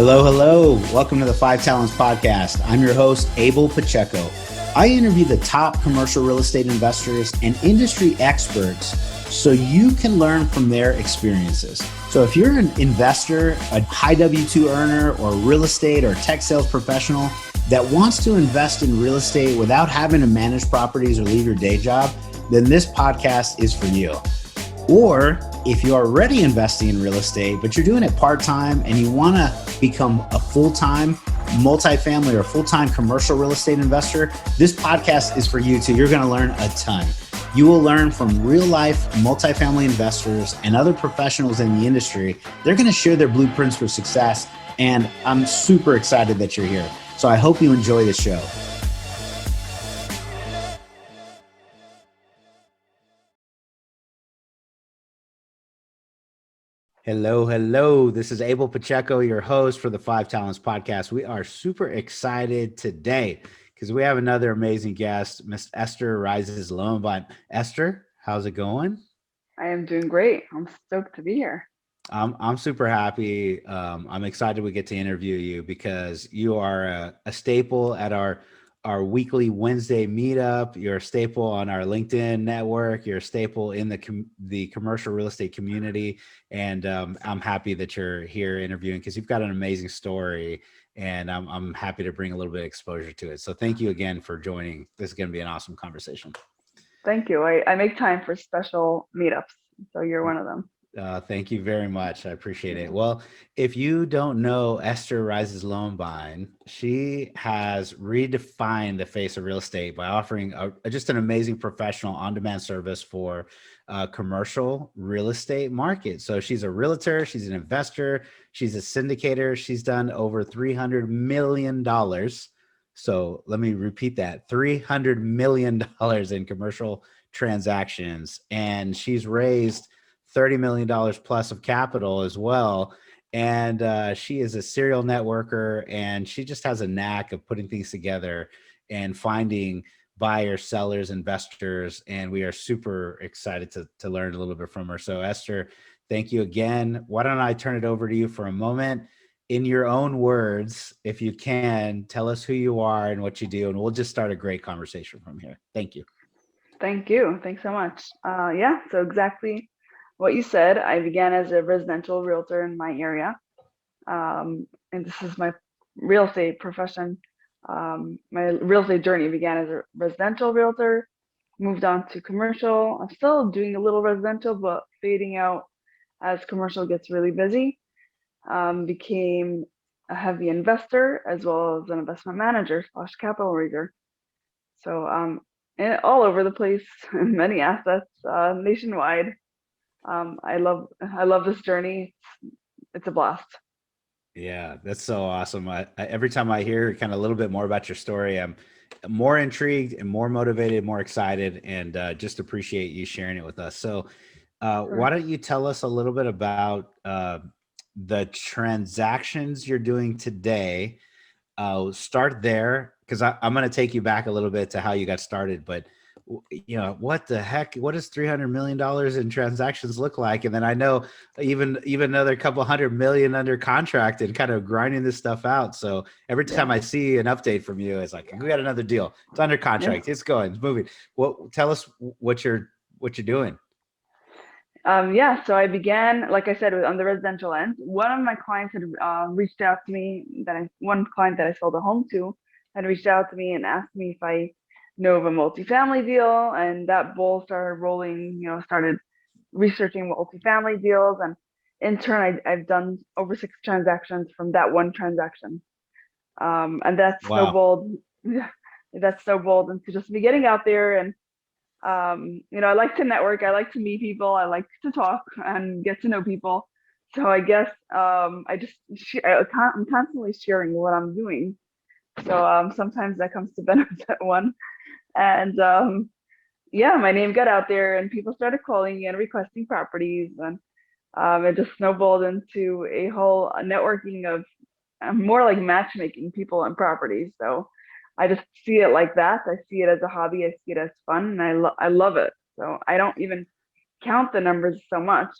Hello, hello. Welcome to the Five Talents Podcast. I'm your host, Abel Pacheco. I interview the top commercial real estate investors and industry experts so you can learn from their experiences. So if you're an investor, a high W-2 earner, or real estate or tech sales professional that wants to invest in real estate without having to manage properties or leave your day job, then this podcast is for you. Or if you're already investing in real estate, but you're doing it part-time and you want to become a full-time multifamily or full-time commercial real estate investor, this podcast is for you too. You're going to learn a ton. You will learn from real-life multifamily investors and other professionals in the industry. They're going to share their blueprints for success, and I'm super excited that you're here. So I hope you enjoy the show. Hello, hello. This is Abel Pacheco, your host for the Five Talents Podcast. We are super excited today because we have another amazing guest, Miss Ester Reizes-Lowenbein. Esther, how's it going? I am doing great. I'm stoked to be here. I'm super happy. I'm excited we get to interview you because you are a staple at our weekly Wednesday meetup. You're a staple on our LinkedIn network. You're a staple in the commercial real estate community. And I'm happy that you're here interviewing because you've got an amazing story, and I'm happy to bring a little bit of exposure to it. So thank you again for joining. This is going to be an awesome conversation. Thank you. I make time for special meetups, so you're one of them. Thank you very much. I appreciate it. Well, if you don't know Esther Reizes-Lowenbein, she has redefined the face of real estate by offering just an amazing professional on-demand service for commercial real estate market. So she's a realtor, she's an investor, she's a syndicator. She's done over $300 million. So let me repeat that, $300 million in commercial transactions. And she's raised $30 million plus of capital as well. And she is a serial networker, and she just has a knack of putting things together and finding buyers, sellers, investors. And we are super excited to learn a little bit from her. So Esther, thank you again. Why don't I turn it over to you for a moment? In your own words, if you can, tell us who you are and what you do, and we'll just start a great conversation from here. Thank you. Thank you. Thanks so much. So exactly what you said. I began as a residential realtor in my area. And this is my real estate profession. My real estate journey began as a residential realtor, moved on to commercial. I'm still doing a little residential, but fading out as commercial gets really busy. Became a heavy investor as well as an investment manager / capital raiser. So all over the place, many assets, nationwide. I love this journey. It's a blast. Yeah, that's so awesome. Every time I hear kind of a little bit more about your story, I'm more intrigued and more motivated, more excited, and just appreciate you sharing it with us. So why don't you tell us a little bit about the transactions you're doing today? Start there, because I'm going to take you back a little bit to how you got started. But what the heck? What does $300 million in transactions look like? And then I know even another couple $100 million under contract and kind of grinding this stuff out. So every time I see an update from you, it's like, we got another deal. It's under contract. It's going. It's moving. Tell us what you're doing. So I began, like I said, on the residential end. One of my clients had reached out to me. One client that I sold a home to had reached out to me and asked me if I know of a multifamily deal, and that ball started rolling. Started researching multifamily deals, and in turn, I've done over 6 transactions from that one transaction, and that snowballed. That snowballed into just me getting out there and. I like to network. I like to meet people. I like to talk and get to know people. So I guess I'm constantly sharing what I'm doing. So sometimes that comes to benefit one. And my name got out there, and people started calling and requesting properties, and it just snowballed into a whole networking of more like matchmaking people and properties. So I just see it like that. I see it as a hobby. I see it as fun, and I love it. So I don't even count the numbers so much.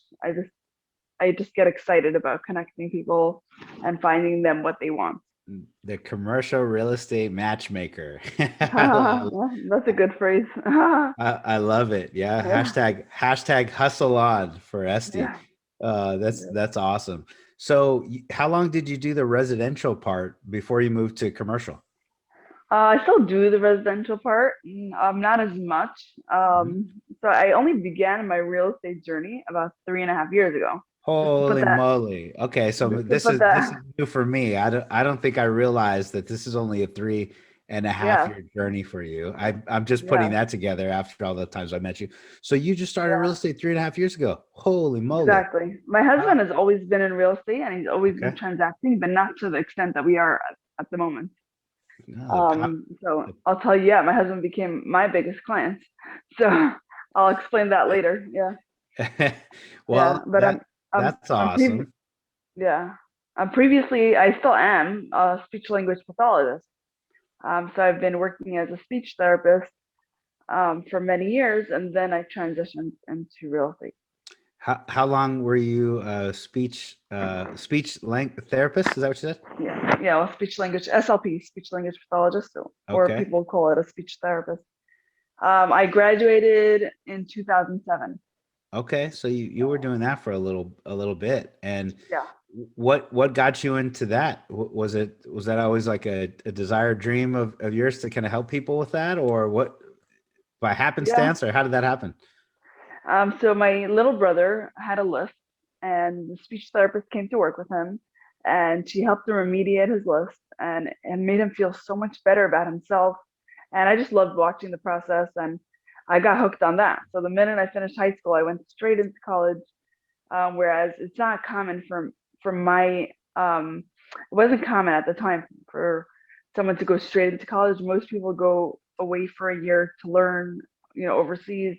I just get excited about connecting people and finding them what they want. The commercial real estate matchmaker. That's a good phrase. I love it. Yeah. Yeah, Hashtag hustle on for Esty. yeah. That's awesome. So how long did you do the residential part before you moved to commercial? I still do the residential part, not as much. Mhm. So I only began my real estate journey about 3.5 years ago. Just to put Holy that, moly. Okay, so just to this put is that, new for me. I don't think I realized that this is only a 3.5 yeah, year journey for you. I'm just putting yeah, that together after all the times I met you. So you just started real yeah, estate 3.5 years ago. Holy moly. exactly. My How- husband has always been in real estate and he's always been Okay. transacting, but not to the extent that we are at the moment. No, So I'll tell you, yeah, my husband became my biggest client. So I'll explain that later. Yeah, yeah. well, But that's I'm previous. awesome. Yeah. Previously, I still am a speech language pathologist. So I've been working as a speech therapist for many years, and then I transitioned into real estate. How long were you speech language therapist? Is that what you said? Yeah, yeah, well, speech language SLP, speech language pathologist, or Okay. people call it a speech therapist. I graduated in 2007. Okay, so you were doing that for a little bit, and Yeah, what got you into that? Was that always like a desired dream of yours to kind of help people with that, or what by yeah. happenstance, or how did that happen? So my little brother had a list, and the speech therapist came to work with him, and she helped him remediate his list, and made him feel so much better about himself. And I just loved watching the process, and I got hooked on that. So the minute I finished high school, I went straight into college. Whereas it's not common for my it wasn't common at the time for someone to go straight into college. Most people go away for a year to learn, overseas.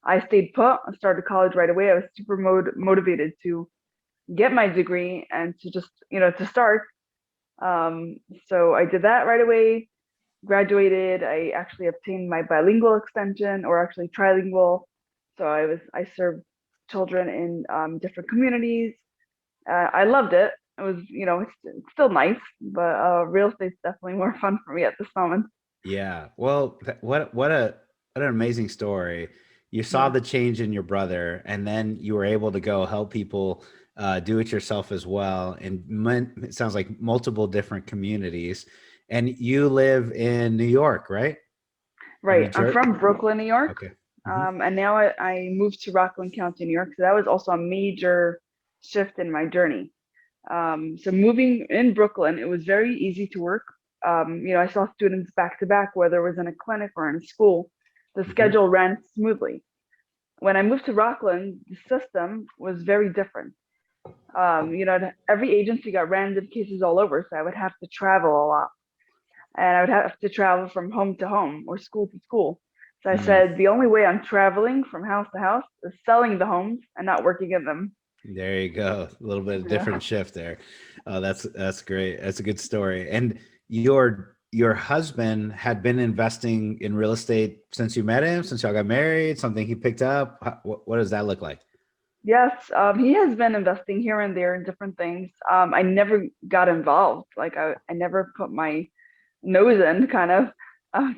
I stayed put. I started college right away. I was super motivated to get my degree and to just, to start. Um, so I did that right away. Graduated. I actually obtained my bilingual extension, or actually trilingual. So I served children in different communities. I loved it. It was, it's still nice, but real estate's definitely more fun for me at this moment. Yeah. Well, what an amazing story. You saw Yeah. the change in your brother, and then you were able to go help people do it yourself as well. And it sounds like multiple different communities. And you live in New York, right? Or New Right. I'm Jersey? from Brooklyn, New York. Okay. Hmm. And now I moved to Rockland County, New York. So that was also a major shift in my journey. So moving in Brooklyn, it was very easy to work. I saw students back to back, whether it was in a clinic or in a school. The Hmm. schedule ran smoothly. When I moved to Rockland, the system was very different. Every agency got random cases all over, so I would have to travel a lot, and I would have to travel from home to home or school to school. So I Mm, said the only way I'm traveling from house to house is selling the homes and not working in them. there you go. A little bit of Yeah. different shift there. Oh, that's great. That's a good story. And your husband had been investing in real estate since you met him, since y'all got married, something he picked up. What does that look like? Yes, he has been investing here and there in different things. I never got involved. Like I never put my nose in, kind of,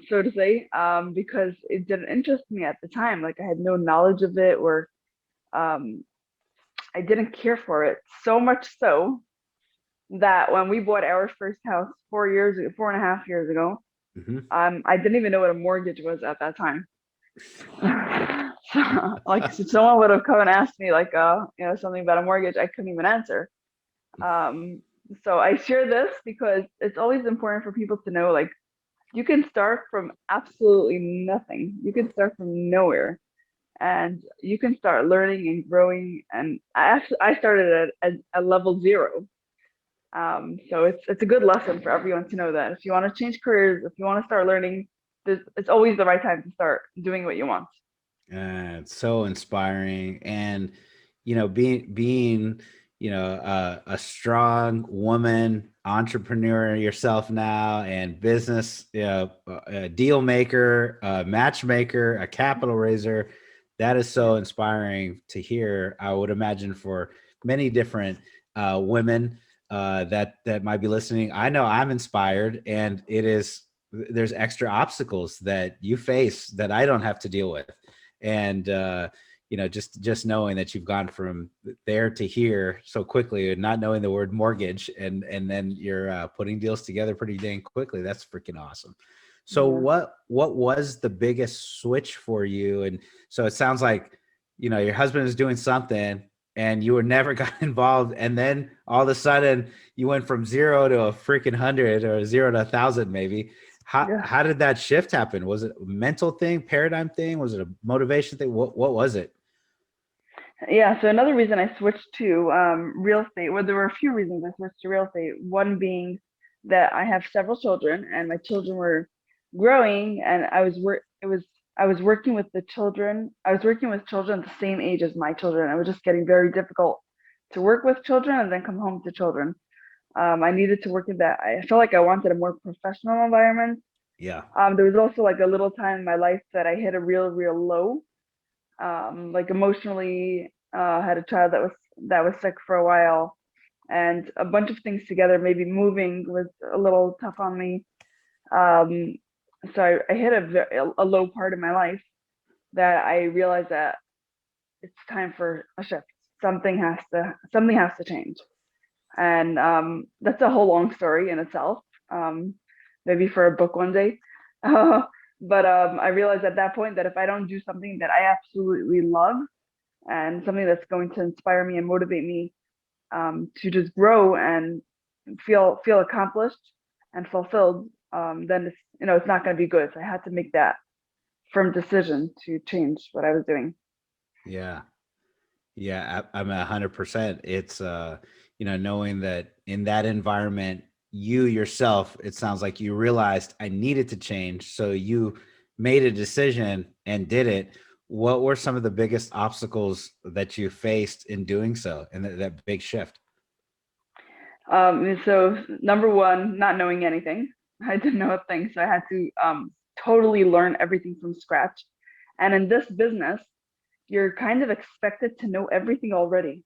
so to say, because it didn't interest me at the time. Like I had no knowledge of it, or um, I didn't care for it. So much so that when we bought our first house 4 years ago, 4.5 years ago, Hmm. I didn't even know what a mortgage was at that time. So, like, if someone would have come and asked me, like, something about a mortgage, I couldn't even answer. Um, so I share this because it's always important for people to know, like, you can start from absolutely nothing. You can start from nowhere, and you can start learning and growing. And I started at level zero. So it's a good lesson for everyone to know that if you want to change careers, if you want to start learning, it's always the right time to start doing what you want. It's so inspiring, and being a strong woman entrepreneur yourself now, and business, a deal maker, a matchmaker, a capital raiser. That is Yeah. so inspiring to hear. I would imagine for many different women that might be listening. I know I'm inspired, and there's extra obstacles that you face that I don't have to deal with. And just knowing that you've gone from there to here so quickly, and not knowing the word mortgage, and then you're putting deals together pretty dang quickly. That's freaking awesome. So Yeah. what was the biggest switch for you? And so it sounds like, your husband was doing something and you were never got involved. And then all of a sudden you went from 0 to a freaking 100, or 0 to 1,000, maybe. Yeah. How did that shift happen? Was it a mental thing, paradigm thing? Was it a motivation thing? What was it? Yeah, so another reason I switched to real estate, well, there were a few reasons I switched to real estate. One being that I have several children, and my children were growing, and I was working with the children. I was working with children the same age as my children. It was just getting very difficult to work with children and then come home to children. I needed to work in that. I felt like I wanted a more professional environment. Yeah. There was also like a little time in my life that I hit a real low, like emotionally. Had a child that was sick for a while, and a bunch of things together. Maybe moving was a little tough on me. Um, so I hit a low part in my life that I realized that it's time for a shift. Something has to change, and that's a whole long story in itself. Um, Maybe for a book one day. But I realized at that point that if I don't do something that I absolutely love, and something that's going to inspire me and motivate me, to just grow and feel accomplished and fulfilled, then it's not going to be good. So I had to make that firm decision to change what I was doing. Yeah. Yeah, I'm 100%. It's knowing that in that environment, you yourself, it sounds like you realized I needed to change. So you made a decision and did it. What were some of the biggest obstacles that you faced in doing so, and that big shift? So number one, not knowing anything. I didn't know a thing, so I had to totally learn everything from scratch. And in this business, you're kind of expected to know everything already.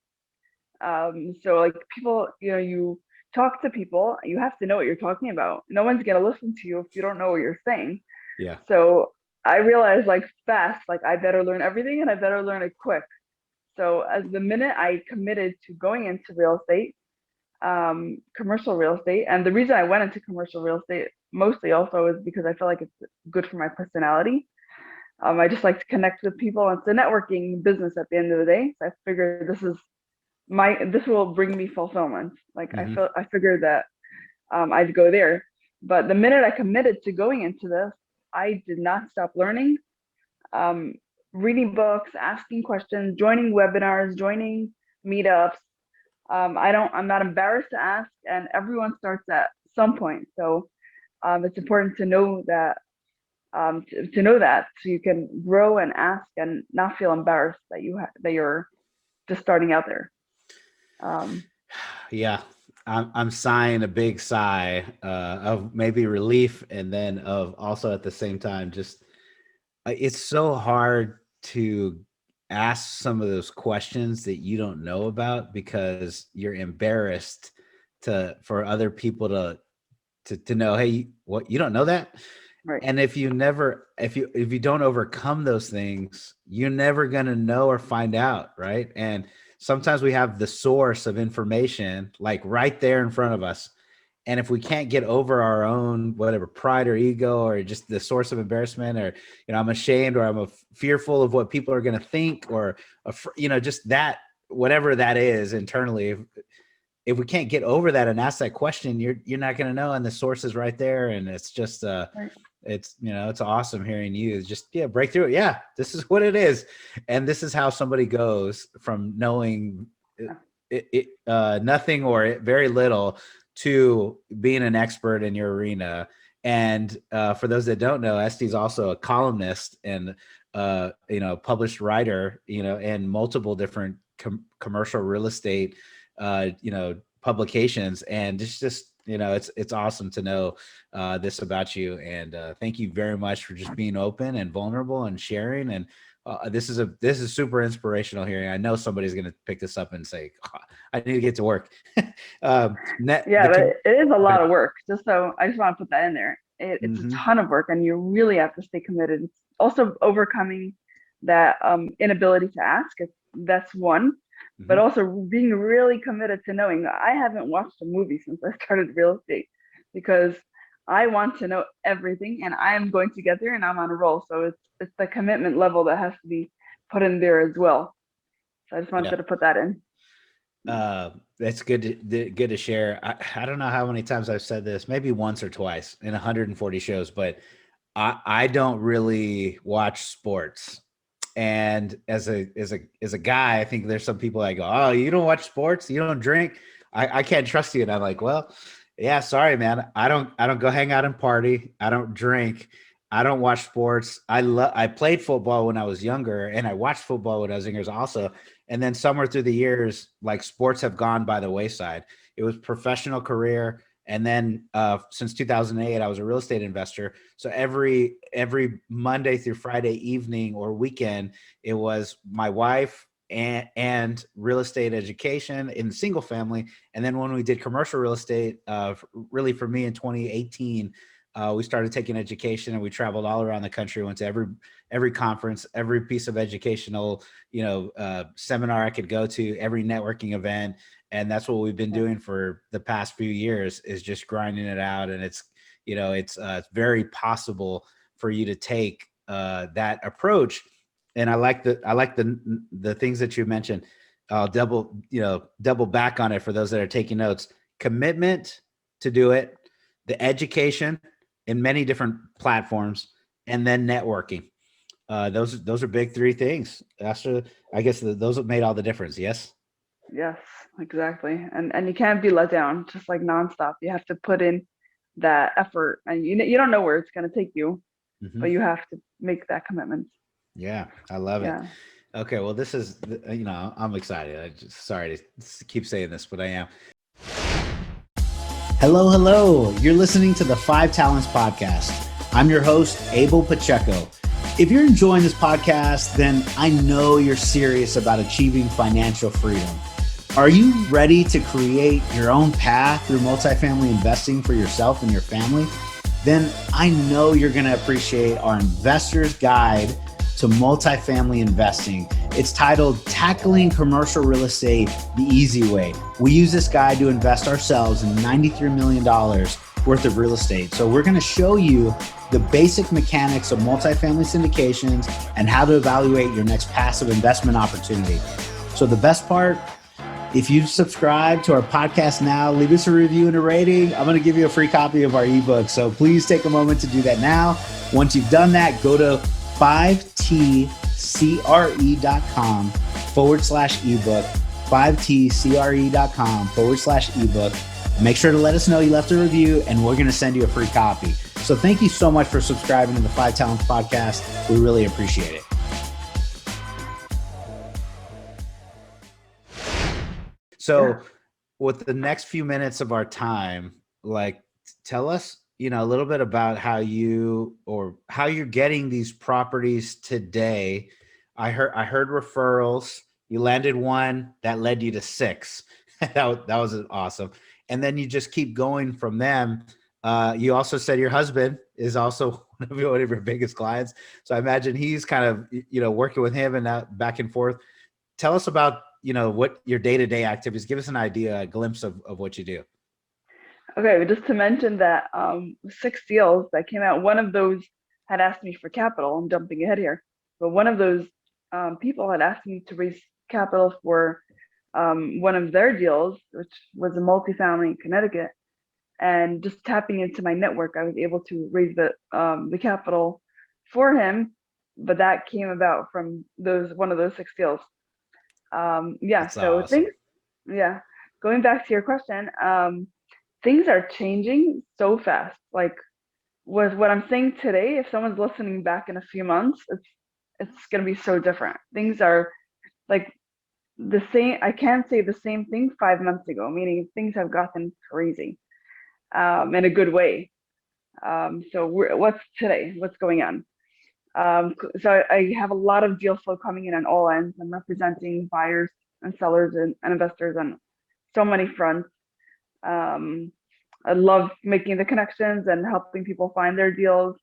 So like people, you talk to people, you have to know what you're talking about. No one's gonna listen to you if you don't know what you're saying. Yeah. So I realized like fast, like I better learn everything and I better learn it quick. So as the minute I committed to going into real estate, commercial real estate, and the reason I went into commercial real estate mostly also is because I feel like it's good for my personality. I just like to connect with people. It's a networking business at the end of the day. So I figured this will bring me fulfillment. Like Hmm. I figured that I'd go there. But the minute I committed to going into this, I did not stop learning, um, reading books, asking questions, joining webinars, joining meetups. I'm not embarrassed to ask, and everyone starts at some point. So it's important to know that, to know that, so you can grow and ask and not feel embarrassed that that you're just starting out there. Um, Yeah. I'm sighing a big sigh of maybe relief, and then of also at the same time, just it's so hard to ask some of those questions that you don't know about, because you're embarrassed for other people to know, hey, what, you don't know that? right. And if you don't overcome those things, you're never going to know or find out, right? And sometimes we have the source of information like right there in front of us, and if we can't get over our own whatever pride or ego, or just the source of embarrassment, or I'm ashamed, or fearful of what people are going to think, or just that, whatever that is internally, if we can't get over that and ask that question, you're not going to know, and the source is right there. And it's just Right. it's awesome hearing you just break through it. Yeah, this is what it is, and this is how somebody goes from knowing nothing or very little to being an expert in your arena. And for those that don't know, Este's also a columnist and published writer, in multiple different commercial real estate publications. And it's just it's awesome to know this about you. And thank you very much for just being open and vulnerable and sharing. And This is super inspirational here. I know somebody's going to pick this up and say, "Oh, I need to get to work." Yeah, but it is a lot But of work. I just want to put that in there. It's a mhm, ton of work, and you really have to stay committed. It's also overcoming that inability to ask. That's one, but mhm. also being really committed to knowing. I haven't watched a movie since I started real estate because I want to know everything, and I am going to get there, and I'm on a roll. So it's the commitment level that has to be put in there as well. So I just Yeah. wanted to put that in. That's good to share. I don't know how many times I've said this, maybe once or twice in 140 shows, but I don't really watch sports. And as a guy, I think there's some people that go, "Oh, you don't watch sports? You don't drink? I can't trust you." And I'm like, "Well, yeah, sorry, man. I don't go hang out and party. I don't drink. I don't watch sports. I played football when I was younger, and I watched football when I was younger also. And then somewhere through the years, like sports have gone by the wayside. It was professional career, and then since 2008, I was a real estate investor. So every Monday through Friday evening or weekend, it was my wife and real estate education in single family. And then when we did commercial real estate, really for me in 2018, we started taking education and we traveled all around the country, went to every conference, every piece of educational, seminar I could go to, every networking event. And that's what we've been Yeah. doing for the past few years, is just grinding it out. And it's very possible for you to take that approach. And I like the things that you mentioned. I'll double back on it for those that are taking notes. Commitment to do it, the education in many different platforms, and then networking. Those are big three things. Esther, I guess those have made all the difference. Yes. Yes, exactly. And you can't be let down just like nonstop. You have to put in that effort, and you don't know where it's going to take you, but Hmm. you have to make that commitment. Yeah, I love it. Yeah. Okay, well, this is I'm excited. Sorry to keep saying this, but I am. Hello, hello. You're listening to the Five Talents Podcast. I'm your host, Abel Pacheco. If you're enjoying this podcast, then I know you're serious about achieving financial freedom. Are you ready to create your own path through multifamily investing for yourself and your family? Then I know you're going to appreciate our Investor's Guide to Multifamily Investing. It's titled Tackling Commercial Real Estate the Easy Way. We use this guide to invest ourselves in $93 million worth of real estate. So we're going to show you the basic mechanics of multifamily syndications and how to evaluate your next passive investment opportunity. So the best part, if you subscribe to our podcast now, leave us a review and a rating. I'm going to give you a free copy of our ebook. So please take a moment to do that now. Once you've done that, go to 5tcre.com/ebook, 5tcre.com/ebook. Make sure to let us know you left a review, and we're going to send you a free copy. So thank you so much for subscribing to the Five Talents Podcast. We really appreciate it. So with the next few minutes of our time, like, tell us, a little bit about how you're getting these properties today. I heard referrals. You landed one that led you to six. That was awesome. And then you just keep going from them. You also said your husband is also one of your biggest clients. So I imagine he's kind of, working with him and that back and forth. Tell us about, what your day-to-day activities. Give us an idea, a glimpse of what you do. Okay, just to mention that 6 deals that came out, one of those had asked me for capital. I'm jumping ahead here, but one of those people had asked me to raise capital for one of their deals, which was a multifamily in Connecticut. And just tapping into my network, I was able to raise the capital for him. But that came about from one of those 6 deals. Yeah. That's So awesome. yeah. Going back to your question, things are changing so fast. Like with what I'm saying today, if someone's listening back in a few months, it's gonna be so different. Things are like the same. I can't say the same thing 5 months ago, meaning things have gotten crazy in a good way. So what's today? What's going on? So I have a lot of deal flow coming in on all ends. I'm representing buyers and sellers and investors on so many fronts. Um, I love making the connections and helping people find their deals.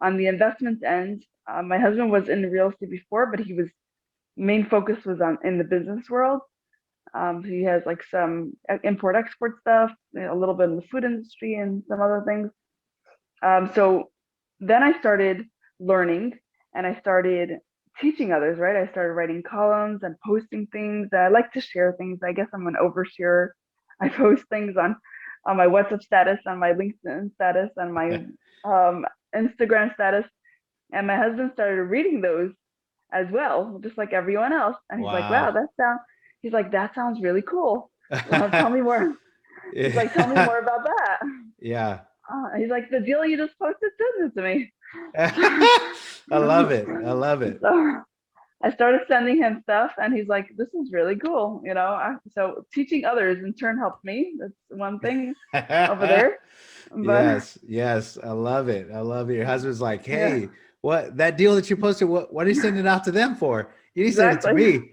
On the investment end, my husband was in real estate before, but he was main focus was on in the business world. He has like some import export stuff, a little bit in the food industry and some other things. So then I started learning and I started teaching others, right? I started writing columns and posting things. I like to share things. I guess I'm an oversharer. I post things on my WhatsApp status, on my LinkedIn status, on my um, Instagram status. And my husband started reading those as well, just like everyone else. And he's like, wow, Wow. he's like, that sounds really cool. Tell me more. He's like, tell me Yeah. more about that. Yeah. He's like, the deal you just posted sent it to me. I love it. I love it. So I started sending him stuff, and he's like, "This is really cool," you know. So teaching others in turn helped me. That's one thing over there. But Yes, yes, I love it. I love it. Your husband's like, yeah, hey, what that deal that you posted, what are you sending it out to them for? You need to send it to exactly. me.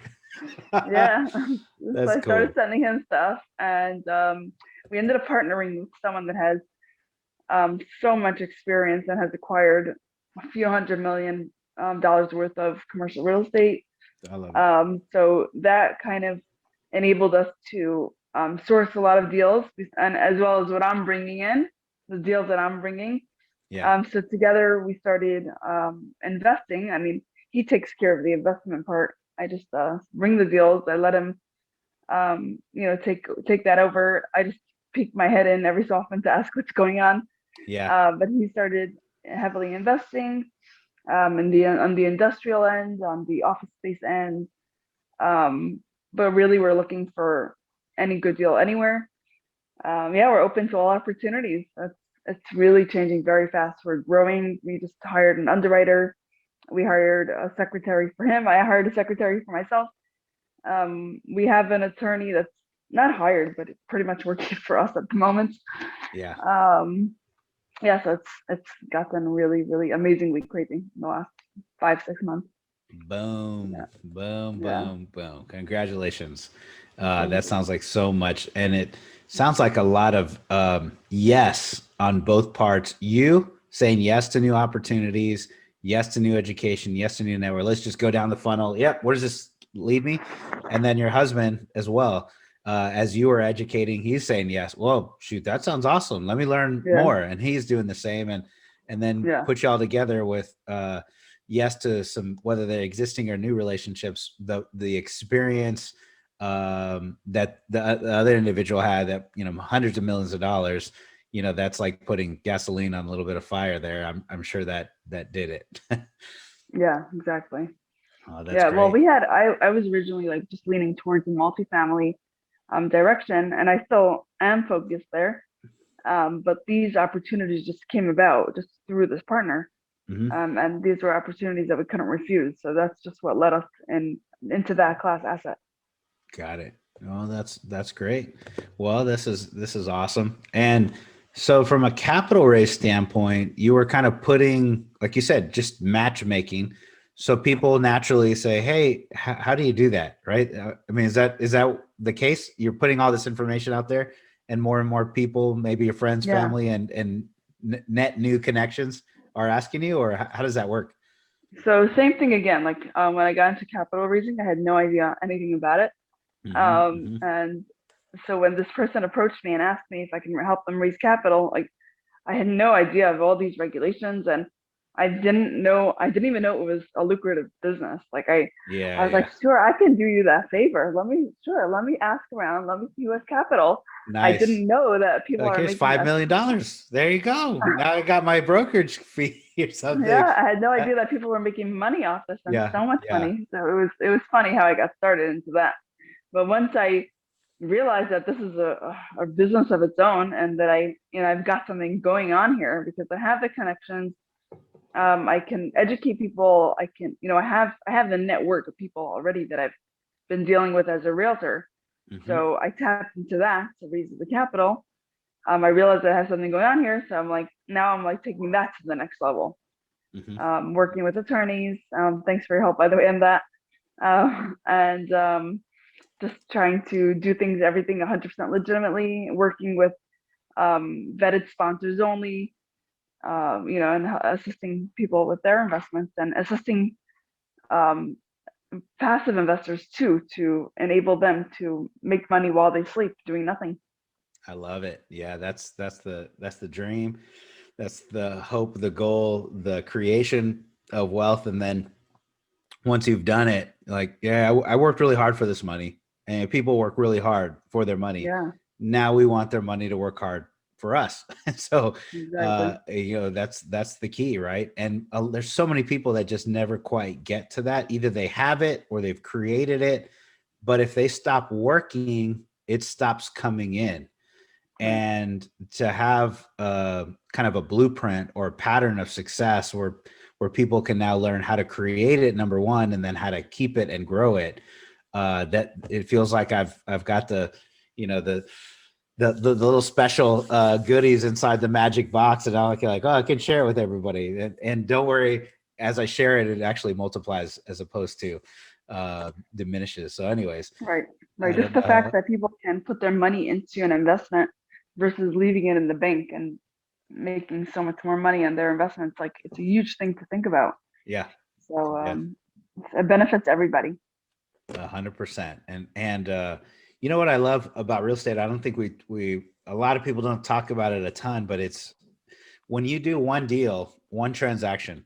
Yeah. So That's I started cool. sending him stuff, and we ended up partnering with someone that has so much experience and has acquired a few $100 million dollars worth of commercial real estate. I love it. So that kind of enabled us to source a lot of deals, and as well as what I'm bringing in, the deals that I'm bringing. Yeah. So together we started investing. I mean, he takes care of the investment part. I just bring the deals. I let him, take that over. I just peek my head in every so often to ask what's going on. Yeah. But he started heavily investing on the industrial end, on the office space end. Um, but really, we're looking for any good deal anywhere. Yeah, we're open to all opportunities. It's really changing very fast. We're growing. We just hired an underwriter. We hired a secretary for him. I hired a secretary for myself. We have an attorney that's not hired, but it's pretty much working for us at the moment. Yeah. Um, yeah, so it's gotten really, really amazingly crazy in the last 5, 6 months. Boom, Yeah, boom, yeah. boom, boom. Congratulations. Thank That you. sounds like so much. And it sounds like a lot of yes on both parts. You saying yes to new opportunities, yes to new education, yes to new network. Let's just go down the funnel. Yep. Where does this lead me? And then your husband as well. As you are educating, he's saying yes. Whoa, shoot, that sounds awesome. Let me learn Yeah, more. And he's doing the same. And then yeah, put you all together with yes to some, whether they're existing or new relationships, the experience that the other individual had, that hundreds of millions of dollars, that's like putting gasoline on a little bit of fire there. I'm sure that did it. yeah, exactly. Oh, that's Yeah, well, great. I was originally like just leaning towards the multifamily direction, and I still am focused there. But these opportunities just came about just through this partner. Hmm. And these were opportunities that we couldn't refuse. So that's just what led us into that class asset. Got it. Oh, that's great. Well, this is awesome. And so from a capital raise standpoint, you were kind of putting, like you said, just matchmaking. So people naturally say, "Hey, how do you do that?" Right? I mean, is that the case? You're putting all this information out there, and more people, maybe your friends, Yeah. family, and net new connections are asking you, or how does that work? So same thing again. Like when I got into capital raising, I had no idea anything about it. Hmm. Hmm. And so when this person approached me and asked me if I can help them raise capital, like I had no idea of all these regulations, and I didn't even know it was a lucrative business. Yeah, I was like, yeah. sure, I can do you that favor. Let me ask around. Let me see who has capital. I Nice. didn't know that people Like, are here's making $5 million. There you go. Now I got my brokerage fee or something. yeah, I had no Uh, idea that people were making money off this, and Yeah, so much yeah. money. So it was funny how I got started into that. But once I realized that this is a business of its own, and that I've got something going on here because I have the connections. I can educate people. I have the network of people already that I've been dealing with as a realtor. Hmm. So I tapped into that to raise the capital. I realized I have something going on here, so I'm like taking that to the next level. Hmm. working with attorneys. Thanks for your help, by the way, on that. And just trying to do everything 100% legitimately, working with vetted sponsors only, and assisting people with their investments and assisting um, passive investors too, to enable them to make money while they sleep, doing nothing. I love it. Yeah, that's the dream. That's the hope, the goal, the creation of wealth. And then once you've done it, like, yeah, I worked really hard for this money, and people work really hard for their money. Yeah, Now we want their money to work hard for us. So, exactly. that's the key, right? And there's so many people that just never quite get to that. Either they have it or they've created it, but if they stop working, it stops coming in. Right. And to have kind of a blueprint or a pattern of success where people can now learn how to create it, number one, and then how to keep it and grow it, that it feels like I've got the, the little special goodies inside the magic box, and I'm like, oh, I can share it with everybody. And don't worry, as I share it, it actually multiplies as opposed to diminishes. So anyways, Right. Right. Just and the fact that people can put their money into an investment versus leaving it in the bank and making so much more money on their investments, like it's a huge thing to think about. yeah, So yeah. it benefits everybody. 100%. And you know what I love about real estate? I don't think we a lot of people don't talk about it a ton, but it's when you do one deal, one transaction,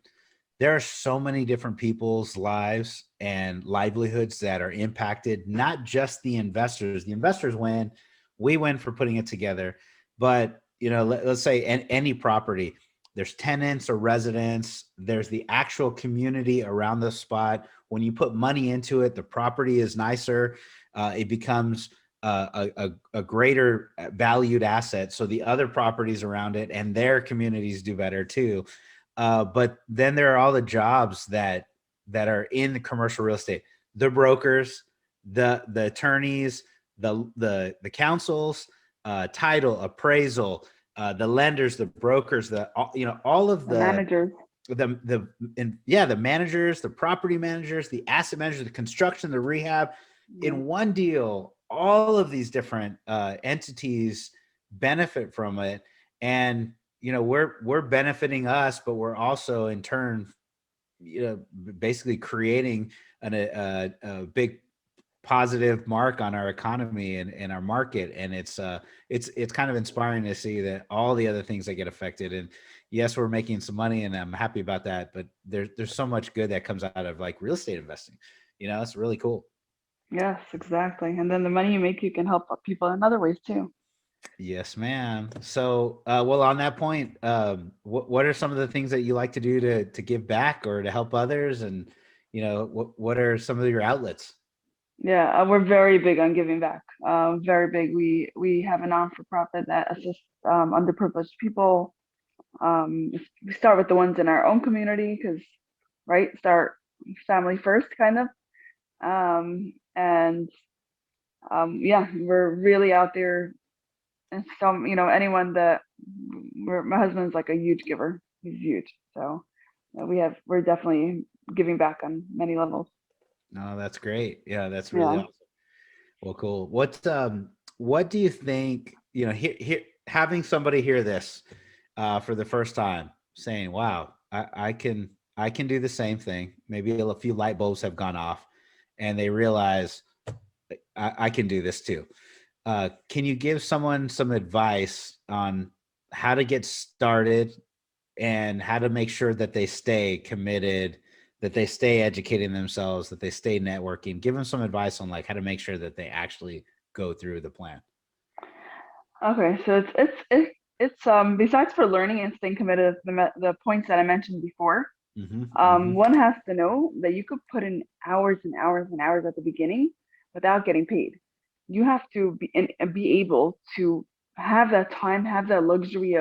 there are so many different people's lives and livelihoods that are impacted, not just the investors. The investors win, we win for putting it together. But let's say any property, there's tenants or residents, there's the actual community around the spot. When you put money into it, the property is nicer. It becomes a greater valued asset. So the other properties around it and their communities do better too. But then there are all the jobs that are in the commercial real estate: the brokers, the attorneys, the councils, title, appraisal, the lenders, the brokers, all of The managers. the managers, the property managers, the asset managers, the construction, the rehab. Yeah. In one deal, all of these different entities benefit from it. And we're benefiting us, but we're also in turn basically creating a big positive mark on our economy and our market. And it's kind of inspiring to see that all the other things that get affected. And yes, we're making some money, and I'm happy about that, but there's so much good that comes out of like real estate investing. It's really cool. Yes, exactly. And then the money you make, you can help people in other ways too. Yes, ma'am. So, well, on that point, what are some of the things that you like to do to give back or to help others? And, what are some of your outlets? Yeah, we're very big on giving back. Very big. We have a non-for-profit that assists underprivileged people. We start with the ones in our own community because, right, start family first, kind of. And yeah, we're really out there. And anyone that my husband's like a huge giver. He's huge. So we're definitely giving back on many levels. No, that's great. Yeah, that's really Yeah. awesome. Well, cool. What do you think, having somebody hear this for the first time, saying, wow, I can do the same thing. Maybe a few light bulbs have gone off and they realize I can do this too. Can you give someone some advice on how to get started and how to make sure that they stay committed, that they stay educating themselves, that they stay networking? Give them some advice on like how to make sure that they actually go through the plan. Okay. So it's besides for learning and staying committed, the points that I mentioned before. Hmm. Hmm. One has to know that you could put in hours and hours and hours at the beginning without getting paid. You have to be able to have that time, have that luxury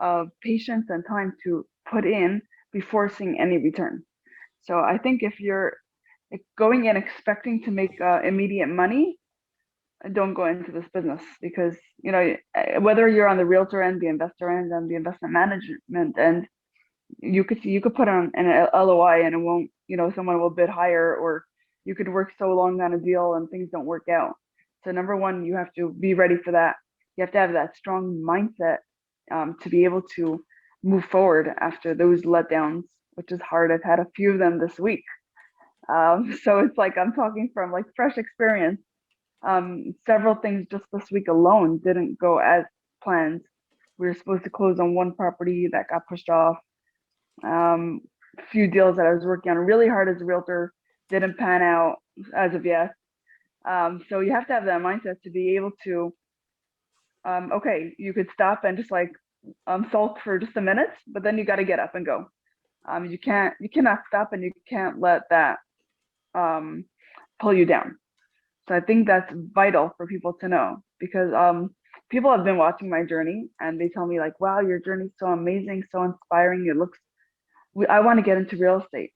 of patience and time to put in before seeing any return. So I think if you're going in expecting to make immediate money, don't go into this business because whether you're on the realtor end, the investor end, and the investment management end, you could put on an LOI and it won't, someone will bid higher, or you could work so long on a deal and things don't work out. So number one, you have to be ready for that. You have to have that strong mindset to be able to move forward after those letdowns, which is hard. I've had a few of them this week. So it's like I'm talking from like fresh experience. Several things just this week alone didn't go as planned. We were supposed to close on one property that got pushed off. A few deals that I was working on really hard as a realtor didn't pan out as of yet. So you have to have that mindset to be able to, okay, you could stop and just like sulk for just a minute, but then you got to get up and go. You cannot stop, and you can't let that um, pull you down. So I think that's vital for people to know, because people have been watching my journey and they tell me like, wow, your journey's so amazing, so inspiring. I want to get into real estate.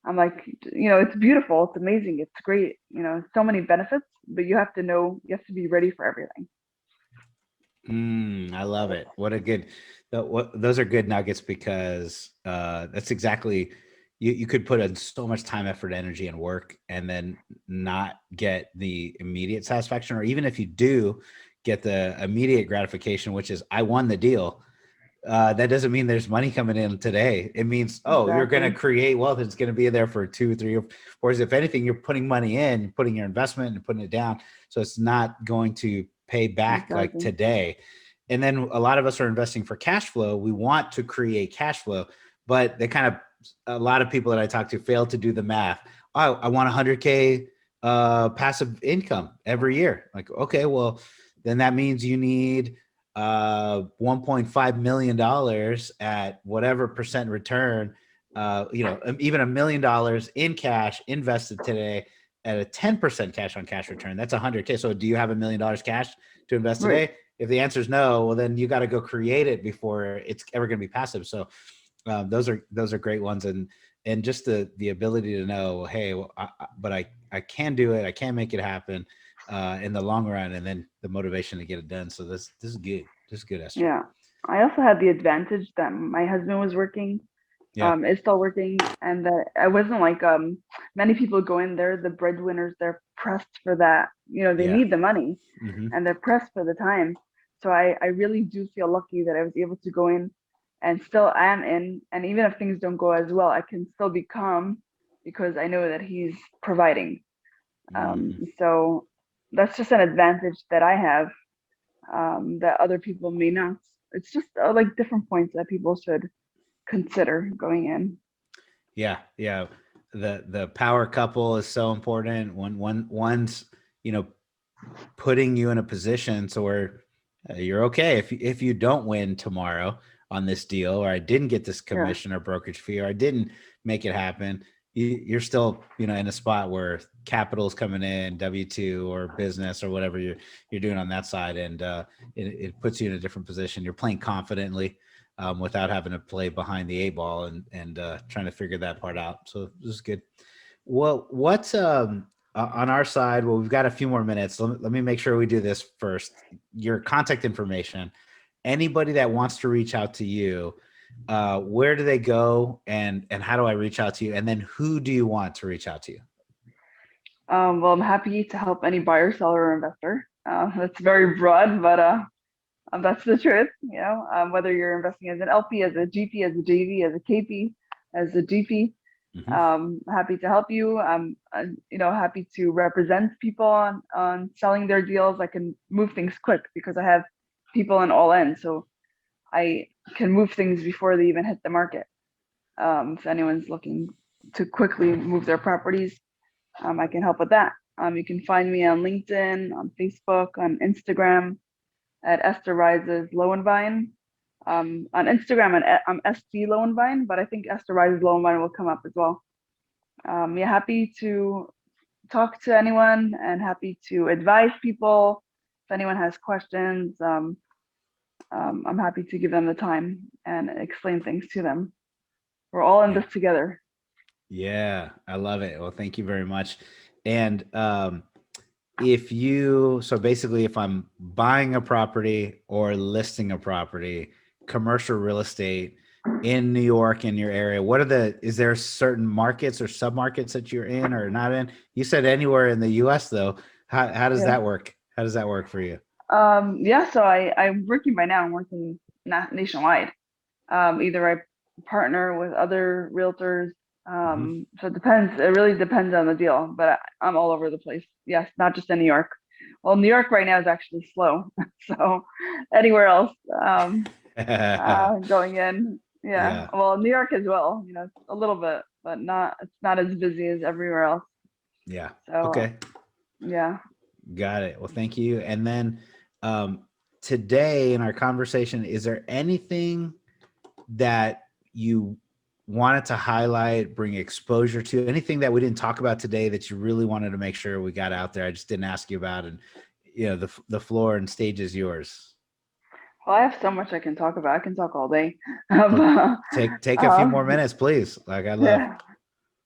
I'm like, it's beautiful, it's amazing, it's great, so many benefits, but you have to be ready for everything. I love it. What a good, those are good nuggets, because that's exactly, you could put in so much time, effort, energy, and work, and then not get the immediate satisfaction, or even if you do get the immediate gratification, which is I won the deal. That doesn't mean there's money coming in today. It means, oh, you're going to Exactly. create wealth. It's going to be there for 2, 3, or 4 years. If anything, you're putting money in, you're putting your investment and putting it down. So it's not going to pay back like Exactly. today. And then a lot of us are investing for cash flow. We want to create cash flow, but a lot of people that I talk to fail to do the math. Oh, I want 100K passive income every year. Like, okay, well, then that means you need $1.5 million at whatever percent return, even $1 million in cash invested today at a 10% cash on cash return. That's 100K. So do you have $1 million cash to invest Right. today? If the answer is no, well, then you got to go create it before it's ever going to be passive. So those are great ones. And just the ability to know, hey, well, but I can do it. I can make it happen in the long run, and then the motivation to get it done. So this is good. This is good, Esther. Yeah. I also had the advantage that my husband was working, Yeah. is still working, and that I wasn't like many people go in there, the breadwinners, they're pressed for that. They Yeah. need the money Mm-hmm. and they're pressed for the time. So I really do feel lucky that I was able to go in and still am in. And even if things don't go as well, I can still be calm because I know that he's providing. Mm-hmm. So that's just an advantage that I have, that other people may not. It's just like different points that people should consider going in. Yeah. Yeah. The power couple is so important. One's, you know, putting you in a position so where you're okay if you don't win tomorrow on this deal, or I didn't get this Yeah. commission or brokerage fee, or I didn't make it happen. You're still, in a spot where capital is coming in, W-2 or business or whatever you're doing on that side, and it puts you in a different position. You're playing confidently, without having to play behind the 8 ball and trying to figure that part out. So this is good. Well, what's on our side? Well, we've got a few more minutes. Let me make sure we do this first. Your contact information. Anybody that wants to reach out to you, where do they go, and how do I reach out to you? And then who do you want to reach out to you? Well, I'm happy to help any buyer, seller, or investor. That's very broad, but that's the truth. Whether you're investing as an LP, as a GP, as a JV, as a KP, as a GP, Mm-hmm. happy to help you. Happy to represent people on selling their deals. I can move things quick because I have people on all ends, so I can move things before they even hit the market. If anyone's looking to quickly move their properties, I can help with that. You can find me on LinkedIn, on Facebook, on Instagram at Esther Reizes-Lowenbein. On Instagram, I'm ST Lowenbein, but I think Esther Reizes-Lowenbein will come up as well. Yeah, happy to talk to anyone and happy to advise people. If anyone has questions, I'm happy to give them the time and explain things to them. We're all in Yeah. this together. Yeah, I love it. Well, thank you very much. And so basically, if I'm buying a property or listing a property, commercial real estate, in New York, in your area, is there certain markets or submarkets that you're in or not in? You said anywhere in the US though. How does Yeah. that work? How does that work for you? Yeah, so I'm working by now. I'm working nationwide. Either I partner with other realtors. Hmm. So it depends. It really depends on the deal, but I'm all over the place. Yes, not just in New York. Well, New York right now is actually slow. So anywhere else, going in. Yeah. Yeah. Well, New York as well, it's a little bit, but it's not as busy as everywhere else. Yeah. So Okay. yeah. Got it. Well, thank you. And then um, today in our conversation, is there anything that you wanted to highlight, bring exposure to, anything that we didn't talk about today that you really wanted to make sure we got out there? I just didn't ask you about, and the floor and stage is yours. Well, I have so much I can talk about. I can talk all day. Well, Um, take a few more um, minutes, please. Like I love. yeah.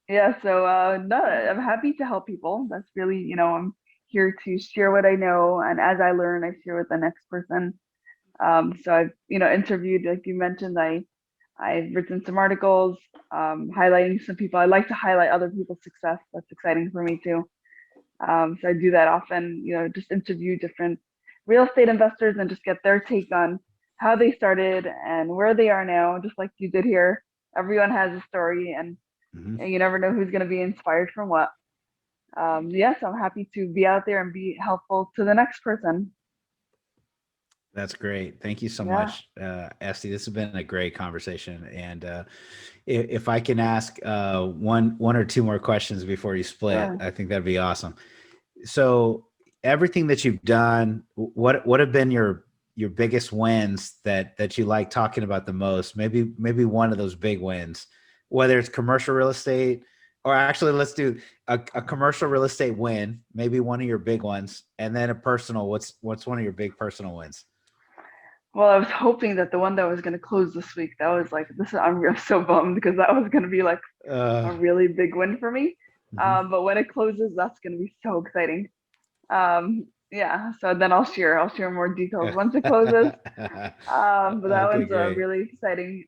Yeah, so no, I'm happy to help people. That's really, I'm here to share what I know, and as I learn, I share with the next person. So I've, interviewed, like you mentioned, I've written some articles, highlighting some people. I like to highlight other people's success. That's exciting for me too. So I do that often, just interview different real estate investors and just get their take on how they started and where they are now, just like you did here. Everyone has a story, Mhm. and you never know who's going to be inspired from what. Yes, I'm happy to be out there and be helpful to the next person. That's great. Thank you so Yeah, much, Esty. This has been a great conversation. And if I can ask one or two more questions before you split, sure. I think that'd be awesome. So everything that you've done, what have been your biggest wins that you like talking about the most? Maybe one of those big wins, whether it's commercial real estate, or actually let's do a commercial real estate win, maybe one of your big ones, and then a personal. What's one of your big personal wins? Well, I was hoping that the one that was going to close this week, that was like, I'm so bummed because that was going to be like Uh, a really big win for me. mhm. But when it closes, that's going to be so exciting. Yeah, so then I'll share more details once it closes. But that Okay, one's a great. really exciting,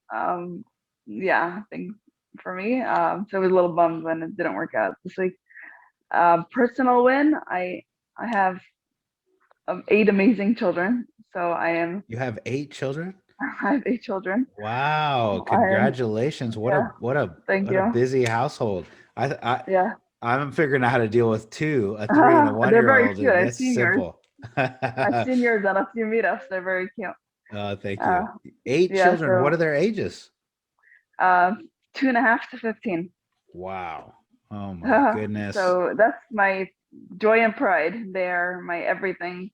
yeah, thing for me. So I was a little bummed when it didn't work out this week. Personal win, I have 8 amazing children. So You have 8 children? I have 8 children. Wow, I am, congratulations. What a yeah, what a thank what a you. busy household. Yeah. I'm figuring out how to deal with two, a 3 and a one They're year very old, cute. and that's simple. I've seen yours on a few meetups. They're very cute. Thank Uh, you. Eight yeah, children. What so are their ages? uh, 2.5 to 15. Wow. Oh my goodness. So that's my joy and pride. They're my everything.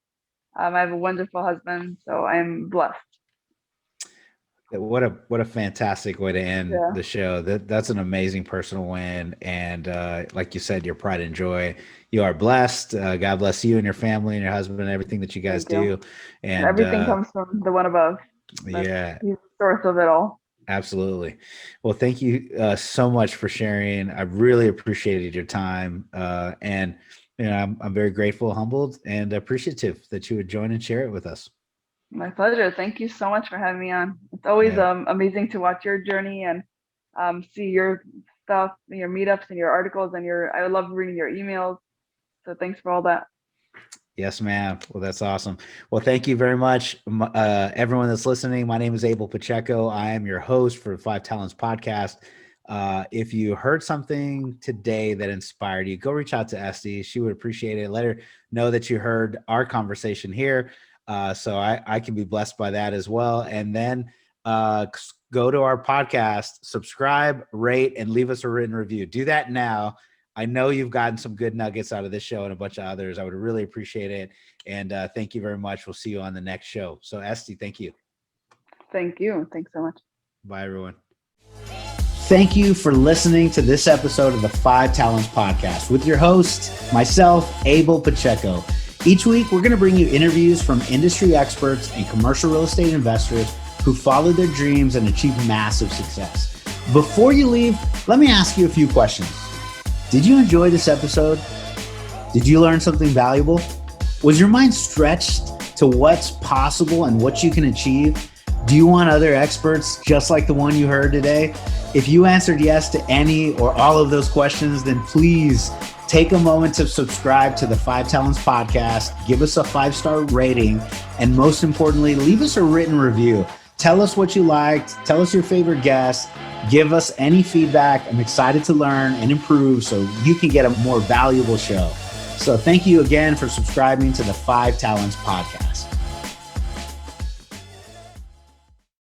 I have a wonderful husband, so I'm blessed. What a fantastic way to end Yeah, the show. That's an amazing personal win, and like you said, your pride and joy. You are blessed. God bless you and your family and your husband and everything that you guys thank you. do. And And everything comes from the one above. That's yeah, He's the source of it all. absolutely. Well, thank you so much for sharing. I really appreciated your time, and I'm very grateful, humbled, and appreciative that you would join and share it with us. My pleasure. Thank you so much for having me on. It's always Yeah. amazing to watch your journey and see your stuff, your meetups, and your articles, and I love reading your emails. So thanks for all that. Yes, ma'am. Well, that's awesome. Well, thank you very much, everyone that's listening. My name is Abel Pacheco. I am your host for the Five Talents podcast. If you heard something today that inspired you, go reach out to Esty. She would appreciate it. Let her know that you heard our conversation here, so I can be blessed by that as well. And then go to our podcast, subscribe, rate, and leave us a written review. Do that now. I know you've gotten some good nuggets out of this show and a bunch of others. I would really appreciate it. And thank you very much. We'll see you on the next show. So, Esty, thank you. Thank you. Thanks so much. Bye, everyone. Thank you for listening to this episode of the Five Talents Podcast with your host, myself, Abel Pacheco. Each week, we're going to bring you interviews from industry experts and commercial real estate investors who followed their dreams and achieved massive success. Before you leave, let me ask you a few questions. Did you enjoy this episode? Did you learn something valuable? Was your mind stretched to what's possible and what you can achieve? Do you want other experts just like the one you heard today? If you answered yes to any or all of those questions, then please take a moment to subscribe to the 5 Talents podcast, give us a 5-star rating, and most importantly, leave us a written review. Tell us what you liked, tell us your favorite guest, give us any feedback. I'm excited to learn and improve so you can get a more valuable show. So thank you again for subscribing to the 5 Talents podcast.